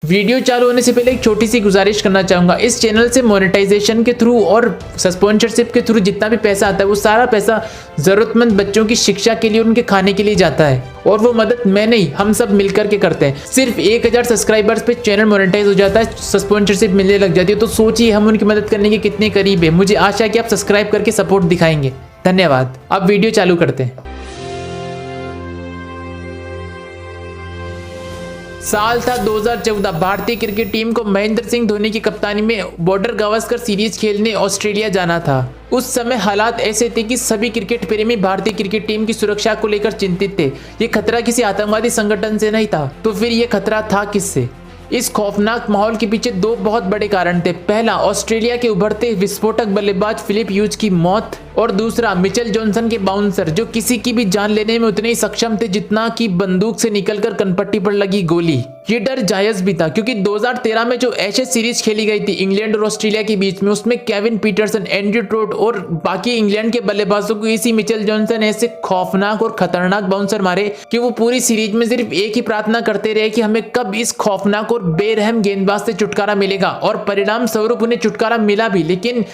Video चालू होने से पहले एक छोटी सी गुजारिश करना चाहूँगा। इस चैनल से मोनेटाइजेशन के थ्रू और स्पॉन्सरशिप के थ्रू जितना भी पैसा आता है वो सारा पैसा ज़रूरतमंद बच्चों की शिक्षा के लिए, उनके खाने के लिए जाता है। और वो मदद मैं नहीं, हम सब मिलकर के करते हैं। सिर्फ 1000 सब्सक्राइबर्स पे चैनल मोनेटाइज हो जाता है, स्पॉन्सरशिप मिलने लग जाती है। तो सोचिए हम उनकी मदद करने के कितने करीब है। मुझे आशा है कि आप सब्सक्राइब करके सपोर्ट दिखाएंगे। धन्यवाद। अब वीडियो चालू करते हैं। साल था 2014। भारतीय क्रिकेट टीम को महेंद्र सिंह धोनी की कप्तानी में बॉर्डर गावस्कर सीरीज खेलने ऑस्ट्रेलिया जाना था। उस समय हालात ऐसे थे कि सभी क्रिकेट प्रेमी भारतीय क्रिकेट टीम की सुरक्षा को लेकर चिंतित थे। ये खतरा किसी आतंकवादी संगठन से नहीं था, तो फिर ये खतरा था किससे? इस खौफनाक माहौल के पीछे दो बहुत बड़े कारण थे। पहला, ऑस्ट्रेलिया के उभरते विस्फोटक बल्लेबाज फिलिप ह्यूज की मौत, और दूसरा मिचेल जॉनसन के बाउंसर, जो किसी की भी जान लेने में उतने ही सक्षम थे जितना कि बंदूक से निकलकर कनपट्टी पर लगी गोली। ये डर जायज भी था क्योंकि 2013 में जो एशेज सीरीज खेली गई थी इंग्लैंड और ऑस्ट्रेलिया के बीच में, उसमें केविन पीटरसन, एंड्रयू ट्रोट और बाकी इंग्लैंड के बल्लेबाजों को इसी मिचेल जॉनसन ऐसे खौफनाक और खतरनाक बाउंसर मारे कि वो पूरी सीरीज में सिर्फ एक ही प्रार्थना करते रहे कि हमें कब इस खौफनाक और बेरहम गेंदबाज से छुटकारा मिलेगा। और परिणाम स्वरूप उन्हें छुटकारा मिला भी, लेकिन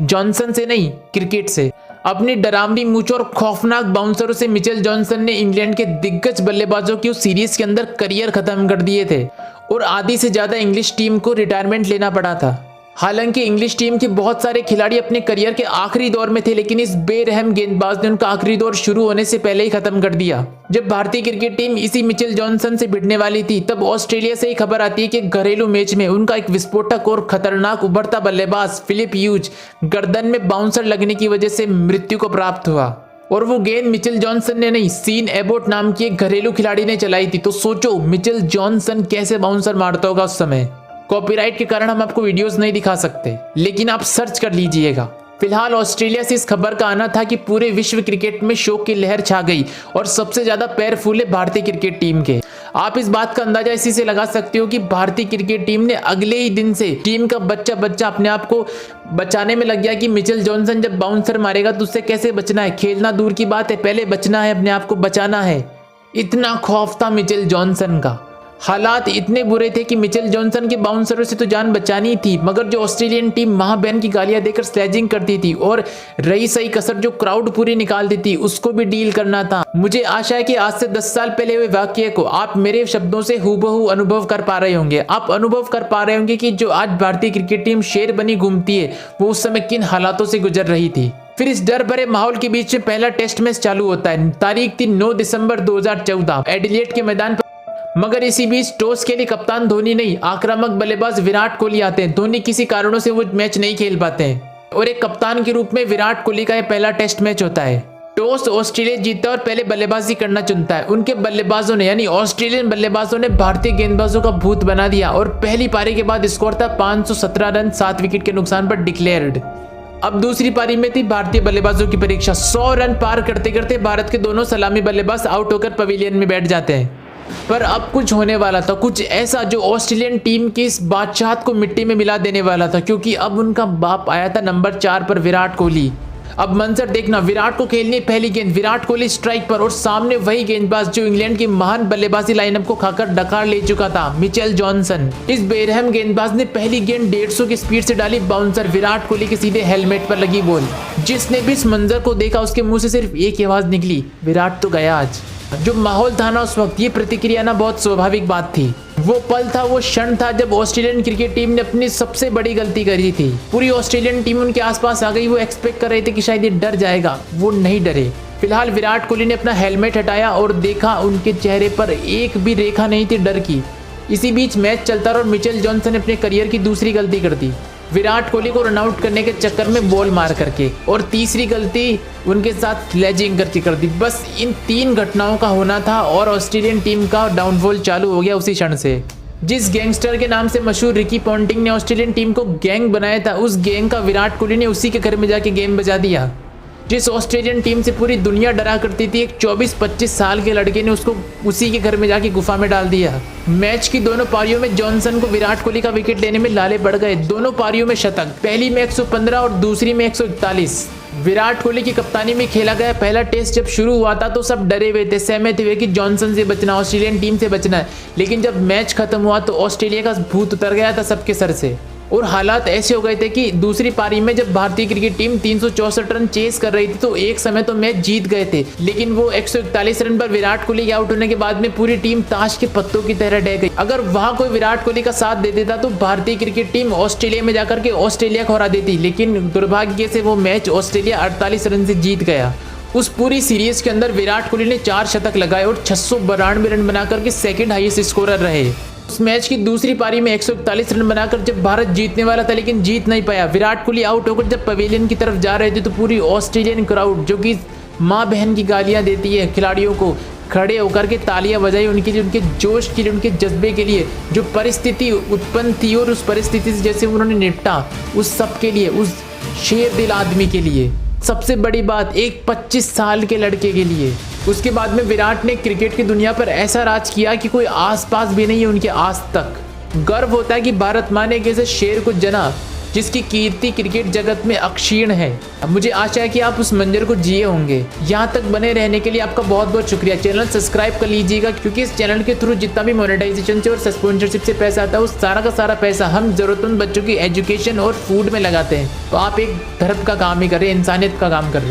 जॉनसन से नहीं, क्रिकेट से। अपनी डरावनी मूंछ और खौफनाक बाउंसरों से मिचेल जॉनसन ने इंग्लैंड के दिग्गज बल्लेबाजों की उस सीरीज के अंदर करियर खत्म कर दिए थे और आधी से ज्यादा इंग्लिश टीम को रिटायरमेंट लेना पड़ा था। हालांकि इंग्लिश टीम के बहुत सारे खिलाड़ी अपने करियर के आखिरी दौर में थे, लेकिन इस बेरहम गेंदबाज ने उनका आखिरी दौर शुरू होने से पहले ही खत्म कर दिया। जब भारतीय क्रिकेट टीम इसी मिचेल जॉनसन से भिड़ने वाली थी, तब ऑस्ट्रेलिया से ही खबर आती है कि घरेलू मैच में उनका एक विस्फोटक और खतरनाक उभरता बल्लेबाज फिलिप ह्यूज गर्दन में बाउंसर लगने की वजह से मृत्यु को प्राप्त हुआ। और वो गेंद मिचेल जॉनसन ने नहीं, सीन एबोट नाम की एक घरेलू खिलाड़ी ने चलाई थी। तो सोचो मिचेल जॉनसन कैसे बाउंसर मारता होगा उस समय। कॉपीराइट के कारण हम आपको वीडियोस नहीं दिखा सकते, लेकिन आप सर्च कर लीजिएगा। फिलहाल ऑस्ट्रेलिया से इस खबर का आना था कि पूरे विश्व क्रिकेट में शोक की लहर छा गई और सबसे ज्यादा पैर फूले भारतीय क्रिकेट टीम के। आप इस बात का अंदाजा इसी से लगा सकते हो कि भारतीय क्रिकेट टीम ने अगले ही दिन से टीम का बच्चा अपने आप को बचाने में लग गया कि मिचेल जॉनसन जब बाउंसर मारेगा तो उससे कैसे बचना है। खेलना दूर की बात है, पहले बचना है, अपने आप को बचाना है। इतना खौफ था मिचेल जॉनसन का। हालात इतने बुरे थे कि मिचेल जॉनसन के बाउंसरों से तो जान बचानी थी, मगर जो ऑस्ट्रेलियन टीम मां बहन की गालियां देकर स्लेजिंग करती थी और रही सही कसर जो क्राउड पूरी निकालती थी, उसको भी डील करना था। मुझे आशा है कि आज से 10 साल पहले हुए वाकये को आप मेरे शब्दों से हूबहू अनुभव कर पा रहे होंगे। आप अनुभव कर पा रहे होंगे कि जो आज भारतीय क्रिकेट टीम शेर बनी घूमती है, वो उस समय किन हालातों से गुजर रही थी। फिर इस डर भरे माहौल के बीच में पहला टेस्ट मैच चालू होता है। तारीख थी 9 दिसंबर 2014 एडिलेड के मैदान पर। मगर इसी बीच टॉस के लिए कप्तान धोनी नहीं, आक्रामक बल्लेबाज विराट कोहली आते हैं। धोनी किसी कारणों से वो मैच नहीं खेल पाते हैं और एक कप्तान के रूप में विराट कोहली का यह पहला टेस्ट मैच होता है। टॉस ऑस्ट्रेलिया जीतता है और पहले बल्लेबाजी करना चुनता है। उनके बल्लेबाजों ने यानी ऑस्ट्रेलियन बल्लेबाजों ने भारतीय गेंदबाजों का भूत बना दिया और पहली पारी के बाद स्कोर था 517 रन 7 विकेट के नुकसान पर डिक्लेयर्ड। अब दूसरी पारी में थी भारतीय बल्लेबाजों की परीक्षा। 100 रन पार करते करते भारत के दोनों सलामी बल्लेबाज आउट होकर पवेलियन में बैठ जाते हैं। पर अब कुछ होने वाला था, कुछ ऐसा जो ऑस्ट्रेलियन टीम की इस बादशाहत को मिट्टी में मिला देने वाला था, क्योंकि अब उनका बाप आया था नंबर 4 पर, विराट कोहली। अब मंजर देखना, विराट को खेलनी पहली गेंद, विराट कोहली स्ट्राइक पर और सामने वही गेंदबाज जो इंग्लैंड की महान बल्लेबाजी लाइनअप को खाकर डकार ले चुका था, मिचेल जॉनसन। इस बेरहम गेंदबाज ने पहली गेंद 150 की स्पीड से डाली बाउंसर, विराट कोहली के सीधे हेलमेट पर लगी बॉल। जिसने भी इस मंजर को देखा उसके मुंह से सिर्फ एक ही आवाज निकली, विराट तो गया आज। जो माहौल था ना उस वक्त, ये प्रतिक्रिया ना बहुत स्वाभाविक बात थी। वो पल था, वो क्षण था जब ऑस्ट्रेलियन क्रिकेट टीम ने अपनी सबसे बड़ी गलती करी थी। पूरी ऑस्ट्रेलियन टीम उनके आसपास आ गई। वो एक्सपेक्ट कर रहे थे कि शायद ये डर जाएगा, वो नहीं डरे। फिलहाल विराट कोहली ने अपना हेलमेट हटाया और देखा उनके चेहरे पर एक भी रेखा नहीं थी डर की। इसी बीच मैच चलता रहा और मिचेल जॉनसन ने अपने करियर की दूसरी गलती कर दी, विराट कोहली को रन आउट करने के चक्कर में बॉल मार करके, और तीसरी गलती उनके साथ स्लेजिंग करके कर दी। बस इन 3 घटनाओं का होना था और ऑस्ट्रेलियन टीम का डाउनफॉल चालू हो गया उसी क्षण से। जिस गैंगस्टर के नाम से मशहूर रिकी पॉन्टिंग ने ऑस्ट्रेलियन टीम को गैंग बनाया था, उस गैंग का विराट कोहली ने उसी के घर में जाके गेम बजा दिया। जिस ऑस्ट्रेलियन टीम से पूरी दुनिया डरा करती थी, एक 24-25 साल के लड़के ने उसको उसी के घर में जाके गुफा में डाल दिया। मैच की दोनों पारियों में जॉनसन को विराट कोहली का विकेट लेने में लाले पड़ गए। दोनों पारियों में शतक, पहली में 115 और दूसरी में 141। विराट कोहली की कप्तानी में खेला गया पहला टेस्ट जब शुरू हुआ था तो सब डरे हुए थे, सहमत हुए कि जॉनसन से बचना, ऑस्ट्रेलियन टीम से बचना है। लेकिन जब मैच खत्म हुआ तो ऑस्ट्रेलिया का भूत उतर गया था सबके सर से और हालात ऐसे हो गए थे कि दूसरी पारी में जब भारतीय क्रिकेट टीम 364 रन चेस कर रही थी तो एक समय तो मैच जीत गए थे, लेकिन वो 141 रन पर विराट कोहली के आउट होने के बाद में पूरी टीम ताश के पत्तों की तरह ढह गई। अगर वहां कोई विराट कोहली का साथ दे देता तो भारतीय क्रिकेट टीम ऑस्ट्रेलिया में जाकर के ऑस्ट्रेलिया को हरा देती, लेकिन दुर्भाग्य से वो मैच ऑस्ट्रेलिया 48 रन से जीत गया। उस पूरी सीरीज के अंदर विराट कोहली ने 4 शतक लगाए और 692 रन बनाकर के सेकंड हाईएस्ट स्कोरर रहे। उस मैच की दूसरी पारी में 141 रन बनाकर जब भारत जीतने वाला था लेकिन जीत नहीं पाया, विराट कोहली आउट होकर जब पवेलियन की तरफ जा रहे थे तो पूरी ऑस्ट्रेलियन क्राउड जो कि माँ बहन की गालियां देती है खिलाड़ियों को, खड़े होकर के तालियां बजाई उनके लिए, उनके जोश के लिए, उनके जज्बे के लिए। जो परिस्थिति उत्पन्न थी और उस परिस्थिति से जैसे उन्होंने निपटा, उस सब के लिए, उस शेर दिल आदमी के लिए, सबसे बड़ी बात एक 25 साल के लड़के के लिए। उसके बाद में विराट ने क्रिकेट की दुनिया पर ऐसा राज किया कि कोई आसपास भी नहीं है उनके आज तक। गर्व होता है कि भारत माँ ने एक ऐसे शेर को जना जिसकी कीर्ति क्रिकेट जगत में अक्षीण है। मुझे आशा है कि आप उस मंजर को जिए होंगे। यहाँ तक बने रहने के लिए आपका बहुत बहुत शुक्रिया। चैनल सब्सक्राइब कर लीजिएगा क्योंकि इस चैनल के थ्रू जितना भी मोनेटाइजेशन से और स्पॉन्सरशिप से पैसा आता है उस सारा का सारा पैसा हम जरूरतमंद बच्चों की एजुकेशन और फूड में लगाते हैं। तो आप एक धर्म का काम ही कर रहे हैं, इंसानियत का काम कर रहे हैं।